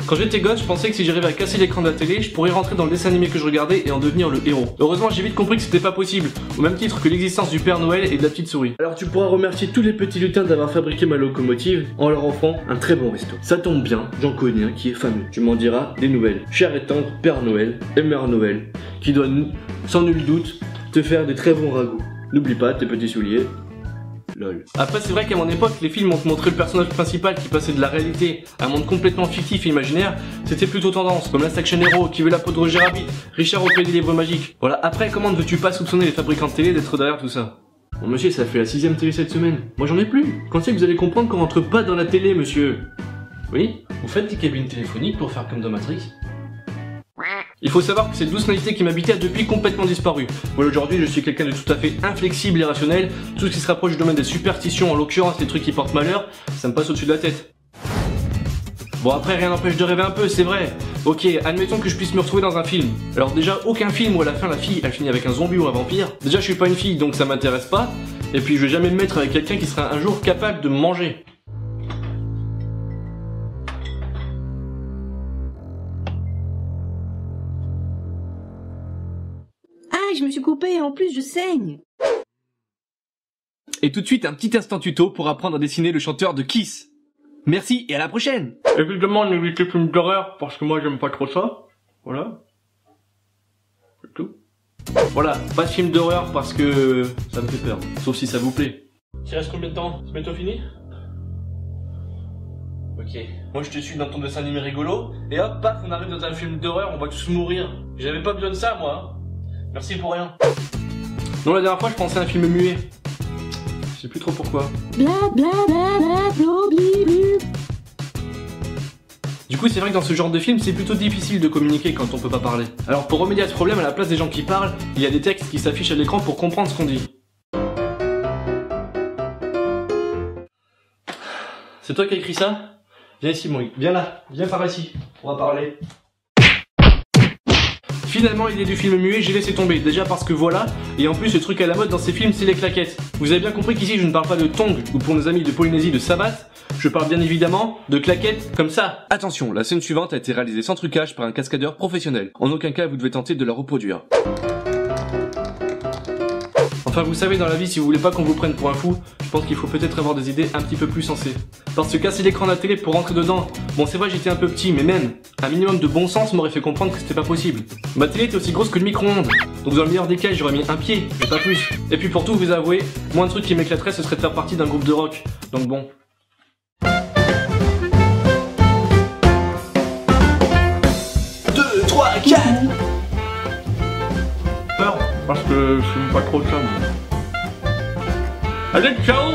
Quand j'étais gosse, je pensais que si j'arrivais à casser l'écran de la télé, je pourrais rentrer dans le dessin animé que je regardais et en devenir le héros. Heureusement, j'ai vite compris que c'était pas possible, au même titre que l'existence du Père Noël et de la petite souris. Alors tu pourras remercier tous les petits lutins d'avoir fabriqué ma locomotive en leur offrant un très bon resto. Ça tombe bien, j'en connais un qui est fameux. Tu m'en diras des nouvelles. Cher et tendre Père Noël et Mère Noël, qui doit sans nul doute te faire de très bons ragoûts. N'oublie pas tes petits souliers. Lol. Après c'est vrai qu'à mon époque les films ont montré le personnage principal qui passait de la réalité à un monde complètement fictif et imaginaire, c'était plutôt tendance, comme Last Action Hero, Qui veut la peau de Roger Rabbit, Richard au pays des livres magiques. Voilà, après comment ne veux-tu pas soupçonner les fabricants de télé d'être derrière tout ça? Bon monsieur, ça fait la 6ème télé cette semaine, moi j'en ai plus. Quand c'est que vous allez comprendre qu'on rentre pas dans la télé monsieur? Oui, vous faites des cabines téléphoniques pour faire comme dans Matrix? Il faut savoir que cette douce naïveté qui m'habitait a depuis complètement disparu. Moi aujourd'hui je suis quelqu'un de tout à fait inflexible et rationnel. Tout ce qui se rapproche du domaine des superstitions, en l'occurrence les trucs qui portent malheur, ça me passe au-dessus de la tête. Bon après rien n'empêche de rêver un peu, c'est vrai. Ok, admettons que je puisse me retrouver dans un film. Alors déjà aucun film où à la fin la fille elle finit avec un zombie ou un vampire. Déjà je suis pas une fille donc ça m'intéresse pas. Et puis je vais jamais me mettre avec quelqu'un qui sera un jour capable de me manger. Je me suis coupée et en plus je saigne. Et tout de suite un petit instant tuto pour apprendre à dessiner le chanteur de Kiss. Merci et à la prochaine. Évidemment n'évitez les films d'horreur parce que moi j'aime pas trop ça. Voilà. C'est tout. Voilà, pas de film d'horreur parce que ça me fait peur. Sauf si ça vous plaît. Il reste combien de temps? C'est bientôt fini? Ok. Moi je te suis dans ton dessin animé rigolo. Et hop, paf, on arrive dans un film d'horreur, on va tous mourir. J'avais pas besoin de ça moi. Merci pour rien. Non, la dernière fois je pensais à un film muet. Je sais plus trop pourquoi. Bla bla bla bla bla. Du coup c'est vrai que dans ce genre de film c'est plutôt difficile de communiquer quand on peut pas parler. Alors pour remédier à ce problème, à la place des gens qui parlent, il y a des textes qui s'affichent à l'écran pour comprendre ce qu'on dit. C'est toi qui as écrit ça? Viens ici Maurice, viens là, viens par ici, on va parler. Finalement l'idée du film muet j'ai laissé tomber, déjà parce que voilà, et en plus le truc à la mode dans ces films c'est les claquettes. Vous avez bien compris qu'ici je ne parle pas de tongs ou pour nos amis de Polynésie de sabbat, je parle bien évidemment de claquettes comme ça. Attention, la scène suivante a été réalisée sans trucage par un cascadeur professionnel. En aucun cas vous devez tenter de la reproduire. Enfin vous savez dans la vie si vous voulez pas qu'on vous prenne pour un fou, je pense qu'il faut peut-être avoir des idées un petit peu plus sensées. Parce que casser l'écran de la télé pour rentrer dedans, bon c'est vrai j'étais un peu petit mais même, un minimum de bon sens m'aurait fait comprendre que c'était pas possible. Ma télé était aussi grosse que le micro-ondes, donc dans le meilleur des cas j'aurais mis un pied, mais pas plus. Et puis pour tout vous avouer, moi un truc qui m'éclaterait ce serait de faire partie d'un groupe de rock, donc bon. Deux, trois, quatre. Peur, parce que je suis pas trop ça. Allez, ciao!